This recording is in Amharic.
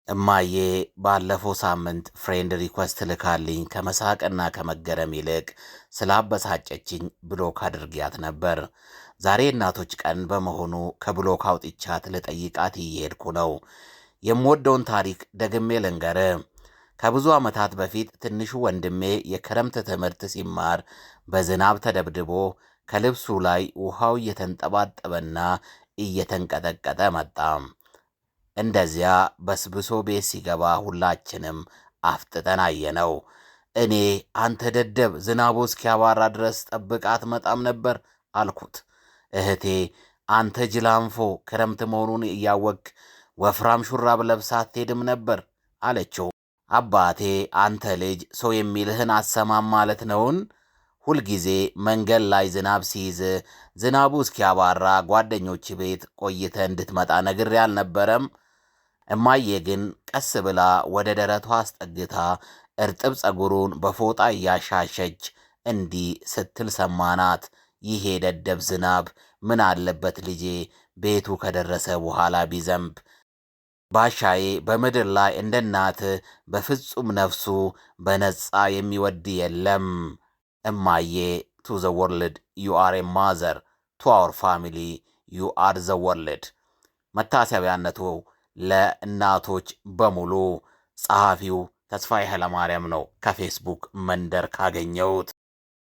እማዬ ባለፈው ሳምንት ፍሬንድ ሪኳስት ልካልኝ ከመሳቅና ከመገረም ይልቅ ስላበሳጨችኝ ብሎክ አድርጊያት ነበር። ዛሬ እናቶች ቀን በመሆኑ ከብሎክ አውጥቻት ልጠይቃት እየሄድኩ ነው። የምወደውን ታሪክ ደግሜ ልንገር። ከብዙ ዓመታት በፊት ትንሹ ወንድሜ የክረምት ትምህርት ሲማር በዝናብ ተደብድቦ ከልብሱ ላይ ውሃው እየተንጠባጠበና እየተንቀጠቀጠ መጣ። እንደዚያ በስብሶ ቤት ሲገባ ሁላችንም አፍጥጠን አየነው። እኔ አንተ ደደብ ዝናቡ እስኪያባራ ድረስ ጠብቃ አትመጣም ነበር አልኩት። እህቴ አንተ ጅላንፎ ክረምት መሆኑን እያወቅ ወፍራም ሹራብ ለብሳ አትሄድም ነበር አለችው። አባቴ አንተ ልጅ ሰው የሚልህን አሰማም ማለት ነውን? ሁልጊዜ መንገድ ላይ ዝናብ ሲይዝ ዝናቡ እስኪያባራ ጓደኞች ቤት ቆይተ እንድትመጣ ነግሬ አልነበረም? እማዬ ግን ቀስ ብላ ወደ ደረቷ አስጠግታ እርጥብ ፀጉሩን በፎጣ እያሻሸች እንዲህ ስትል ሰማናት። ይሄ ደደብ ዝናብ ምን አለበት ልጄ ቤቱ ከደረሰ በኋላ ቢዘንብ። ባሻዬ በምድር ላይ እንደ እናትህ በፍጹም ነፍሱ በነጻ የሚወድ የለም። እማዬ ቱ ዘ ወርልድ ዩ አር ኤ ማዘር ቱ አወር ፋሚሊ ዩ አር ዘ ወርልድ። መታሰቢያነቱ ለእናቶች በሙሉ። ጸሐፊው ተስፋዬ ኃይለማርያም ነው። ከፌስቡክ መንደር ካገኘሁት